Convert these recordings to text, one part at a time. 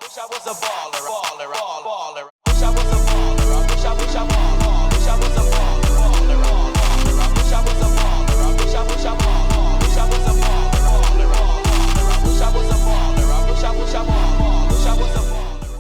wish I was a baller, baller, baller. Wish I was a baller. I wish I was a baller. Wish I was a baller, baller, baller. I wish I was a baller. I wish I was a baller. Wish I was a baller, baller, baller. I wish I was a baller. I wish I was a baller. Wish I was a baller.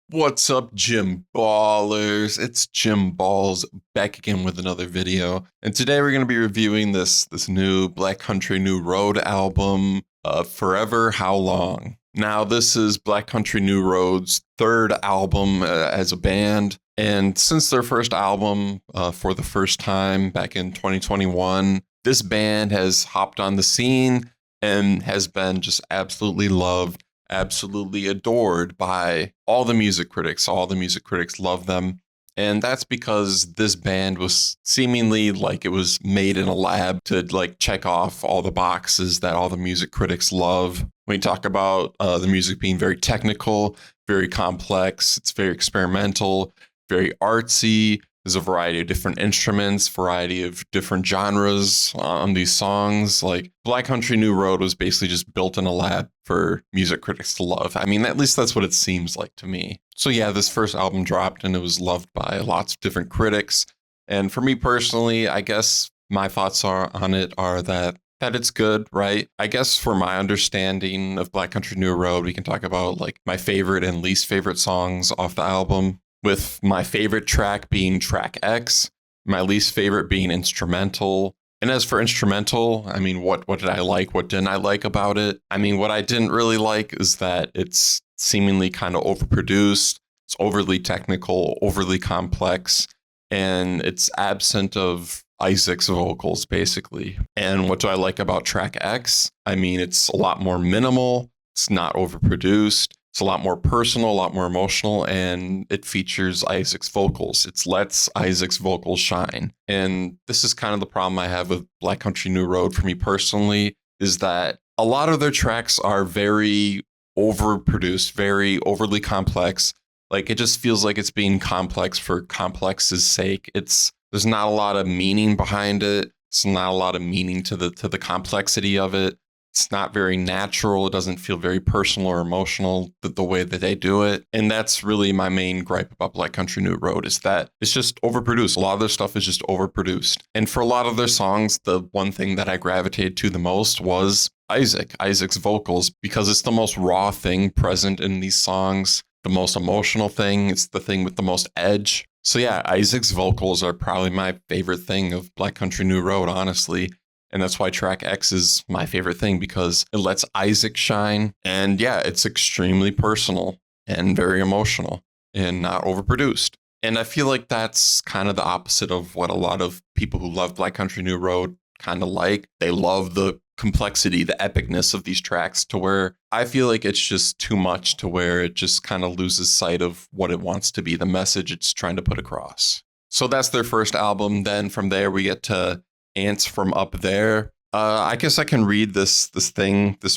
What's up, JimBallzzz? It's JimBallzzz back again with another video. And today we're going to be reviewing this new Black Country New Road album, Forever Howlong. Now, this is Black Country New Road's third album as a band. And since their first album for the first time back in 2021, this band has hopped on the scene and has been just absolutely loved, absolutely adored by all the music critics. All the music critics love them. And that's because this band was seemingly like it was made in a lab to like check off all the boxes that all the music critics love. When you talk about the music being very technical, very complex, it's very experimental, very artsy. There's a variety of different instruments, variety of different genres on these songs. Like Black Country New Road was basically just built in a lab for music critics to love. I mean, at least that's what it seems like to me. So yeah, this first album dropped and it was loved by lots of different critics. And for me personally, I guess my thoughts on it are that it's good, right? I guess for my understanding of Black Country New Road, we can talk about like my favorite and least favorite songs off the album, with my favorite track being track X, my least favorite being instrumental. And as for instrumental, I mean, what did I like? What didn't I like about it? I mean, what I didn't really like is that it's seemingly kind of overproduced. It's overly technical, overly complex, and it's absent of Isaac's vocals, basically. And what do I like about track X? I mean, it's a lot more minimal. It's not overproduced. It's a lot more personal, a lot more emotional, and it features Isaac's vocals. It lets Isaac's vocals shine. And this is kind of the problem I have with Black Country New Road for me personally, is that a lot of their tracks are very overproduced, very overly complex. Like it just feels like it's being complex for complex's sake. There's not a lot of meaning behind it. It's not a lot of meaning to the complexity of it. It's not very natural. It doesn't feel very personal or emotional the way that they do it. And that's really my main gripe about Black Country New Road, is that it's just overproduced. A lot of their stuff is just overproduced. And for a lot of their songs, the one thing that I gravitated to the most was Isaac's vocals, because it's the most raw thing present in these songs, the most emotional thing. It's the thing with the most edge. So yeah, Isaac's vocals are probably my favorite thing of Black Country New Road, honestly. And that's why track X is my favorite thing, because it lets Isaac shine. And yeah, it's extremely personal and very emotional and not overproduced. And I feel like that's kind of the opposite of what a lot of people who love Black Country New Road kind of like. They love the complexity, the epicness of these tracks, to where I feel like it's just too much, to where it just kind of loses sight of what it wants to be, the message it's trying to put across. So that's their first album. Then from there, we get to Ants from Up There. I guess I can read this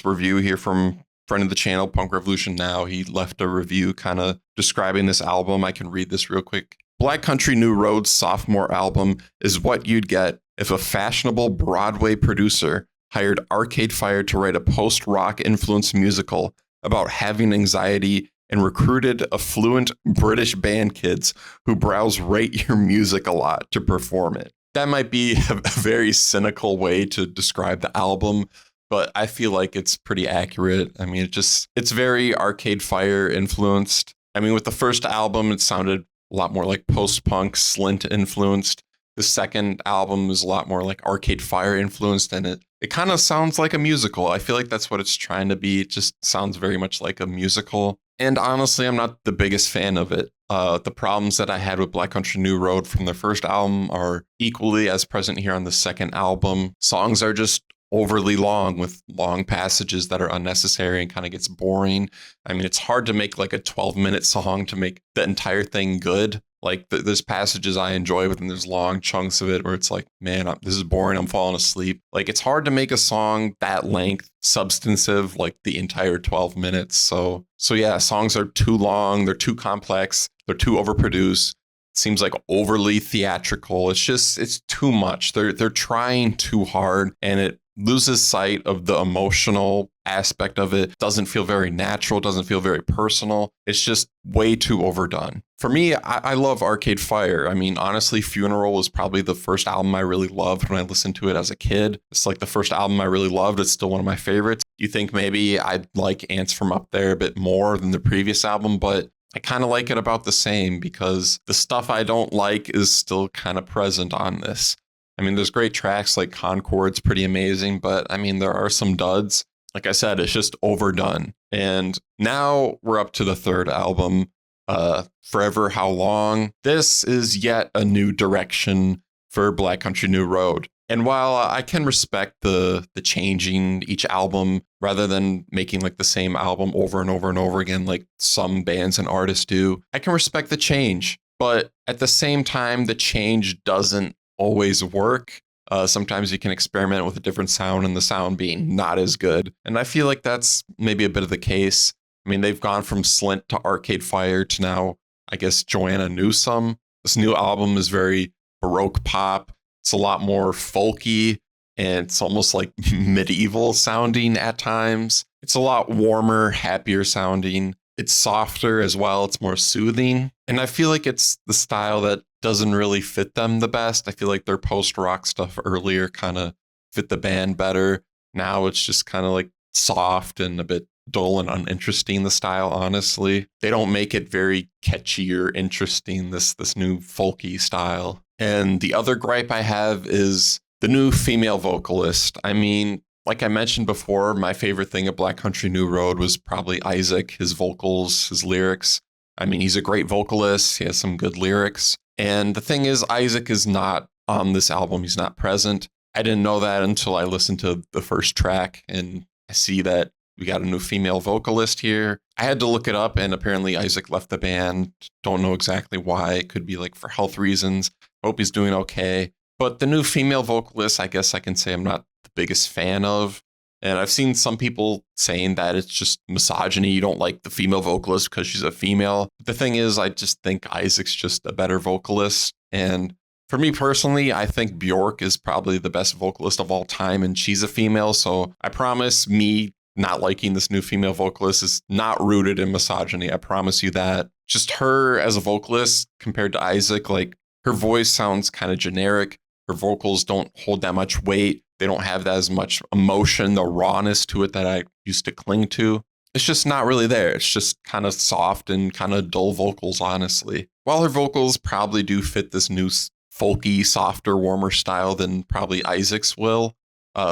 review here from friend of the channel, Punk Revolution Now. He left a review kind of describing this album. I can read this real quick. Black Country New Road's sophomore album is what you'd get if a fashionable Broadway producer hired Arcade Fire to write a post-rock influenced musical about having anxiety and recruited affluent British band kids who browse Rate Your Music a lot to perform it. That might be a very cynical way to describe the album, but I feel like it's pretty accurate. I mean, it's very Arcade Fire influenced. I mean, with the first album, it sounded a lot more like post-punk, Slint influenced. The second album is a lot more like Arcade Fire influenced, and it kind of sounds like a musical. I feel like that's what it's trying to be. It just sounds very much like a musical. And honestly, I'm not the biggest fan of it. The problems that I had with Black Country New Road from their first album are equally as present here on the second album. Songs are just overly long, with long passages that are unnecessary and kind of gets boring. I mean, it's hard to make like a 12-minute song to make the entire thing good. Like there's passages I enjoy, but then there's long chunks of it where it's like, man, this is boring. I'm falling asleep. Like it's hard to make a song that length substantive, like the entire 12 minutes. So yeah, songs are too long. They're too complex. They're too overproduced. It seems like overly theatrical. It's too much. They're trying too hard, and it loses sight of the emotional aspect of it, doesn't feel very natural, doesn't feel very personal. It's just way too overdone. For me, I love Arcade Fire. I mean, honestly, Funeral was probably the first album I really loved when I listened to it as a kid. It's like the first album I really loved. It's still one of my favorites. You think maybe I'd like Ants from Up There a bit more than the previous album, but I kind of like it about the same because the stuff I don't like is still kind of present on this. I mean, there's great tracks like Concord's pretty amazing, but I mean, there are some duds. Like I said, it's just overdone. And now we're up to the third album, Forever Howlong. This is yet a new direction for Black Country New Road. And while I can respect the changing each album rather than making like the same album over and over and over again, like some bands and artists do, I can respect the change. But at the same time, the change doesn't always work. Sometimes you can experiment with a different sound and the sound being not as good. And I feel like that's maybe a bit of the case. I mean, they've gone from Slint to Arcade Fire to now, I guess, Joanna Newsom. This new album is very baroque pop. It's a lot more folky and it's almost like medieval sounding at times. It's a lot warmer, happier sounding. It's softer as well. It's more soothing. And I feel like it's the style that doesn't really fit them the best. I feel like their post-rock stuff earlier kind of fit the band better. Now it's just kind of like soft and a bit dull and uninteresting, the style, honestly. They don't make it very catchy or interesting, this new folky style. And the other gripe I have is the new female vocalist. I mean, like I mentioned before, my favorite thing at Black Country New Road was probably Isaac, his vocals, his lyrics. I mean, he's a great vocalist. He has some good lyrics. And the thing is, Isaac is not on this album. He's not present. I didn't know that until I listened to the first track and I see that we got a new female vocalist here. I had to look it up and apparently Isaac left the band. Don't know exactly why. It could be like for health reasons. Hope he's doing okay. But the new female vocalist, I guess I can say I'm not the biggest fan of. And I've seen some people saying that it's just misogyny. You don't like the female vocalist because she's a female. But the thing is, I just think Isaac's just a better vocalist. And for me personally, I think Bjork is probably the best vocalist of all time, and she's a female. So I promise me not liking this new female vocalist is not rooted in misogyny. I promise you that. Just her as a vocalist compared to Isaac, like her voice sounds kind of generic. Her vocals don't hold that much weight. They don't have that as much emotion, the rawness to it that I used to cling to. It's just not really there. It's just kind of soft and kind of dull vocals, honestly. While her vocals probably do fit this new folky, softer, warmer style than probably Isaac's will.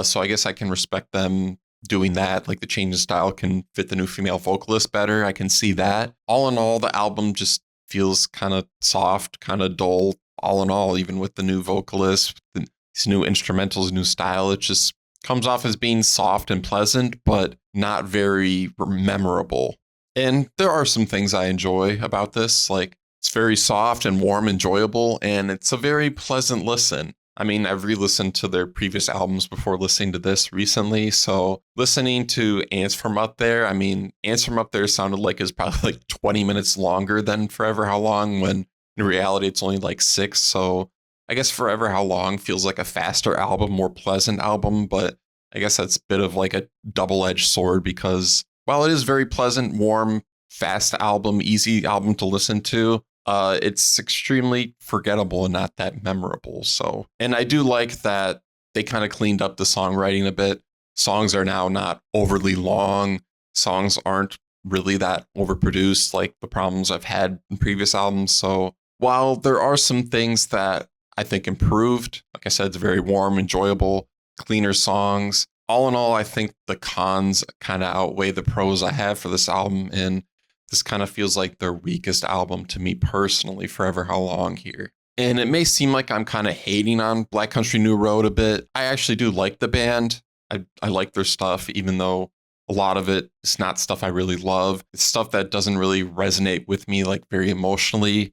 So I guess I can respect them doing that. Like the change in style can fit the new female vocalist better. I can see that. All in all, the album just feels kind of soft, kind of dull. All in all, even with the new vocalist, these new instrumentals, new style, it just comes off as being soft and pleasant, but not very memorable. And there are some things I enjoy about this, like it's very soft and warm, enjoyable, and it's a very pleasant listen. I mean, I've re-listened to their previous albums before listening to this recently, so listening to Ants From Up There, I mean, Ants From Up There sounded like it's probably like 20 minutes longer than Forever Howlong, when in reality it's only like 6, so I guess Forever Howlong feels like a faster album, more pleasant album, but I guess that's a bit of like a double-edged sword because while it is very pleasant, warm, fast album, easy album to listen to, it's extremely forgettable and not that memorable. So, and I do like that they kind of cleaned up the songwriting a bit. Songs are now not overly long. Songs aren't really that overproduced like the problems I've had in previous albums. So while there are some things that I think improved, like I said, it's very warm, enjoyable, cleaner songs. All in all, I think the cons kind of outweigh the pros I have for this album, and this kind of feels like their weakest album to me personally, Forever Howlong here. And it may seem like I'm kind of hating on Black Country New Road a bit. I actually do like the band. I like their stuff, even though a lot of it is not stuff I really love. It's stuff that doesn't really resonate with me like very emotionally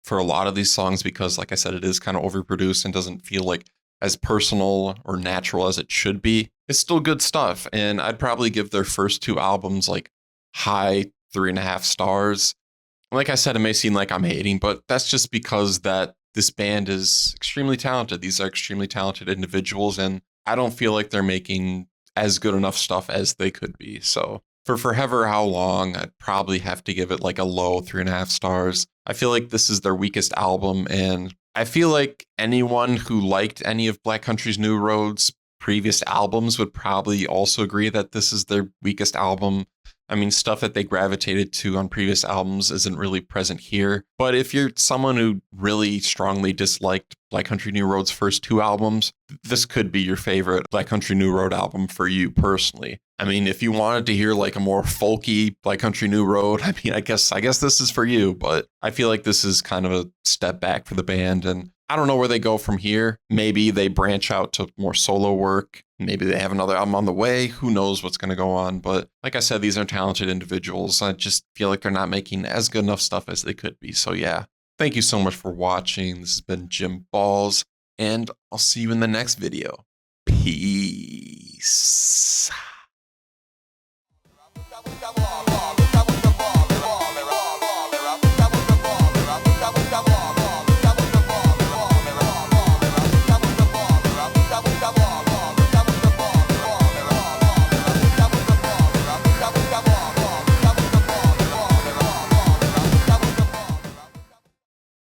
for a lot of these songs because, like I said, it is kind of overproduced and doesn't feel like as personal or natural as it should be. It's still good stuff, and I'd probably give their first 2 albums like high 3.5 stars. Like I said, it may seem like I'm hating, but that's just because that this band is extremely talented. These are extremely talented individuals, and I don't feel like they're making as good enough stuff as they could be. So for Forever How Long, I'd probably have to give it like a low 3.5 stars. I feel like this is their weakest album, and I feel like anyone who liked any of Black Country's New Road's previous albums would probably also agree that this is their weakest album. I mean, stuff that they gravitated to on previous albums isn't really present here. But if you're someone who really strongly disliked Black Country New Road's first 2 albums, this could be your favorite Black Country New Road album for you personally. I mean, if you wanted to hear like a more folky Black Country New Road, I mean, I guess this is for you, but I feel like this is kind of a step back for the band, and I don't know where they go from here. Maybe they branch out to more solo work. Maybe they have another album on the way. Who knows what's going to go on? But like I said, these are talented individuals. I just feel like they're not making as good enough stuff as they could be. So yeah, thank you so much for watching. This has been JimBallzzz, and I'll see you in the next video. Peace.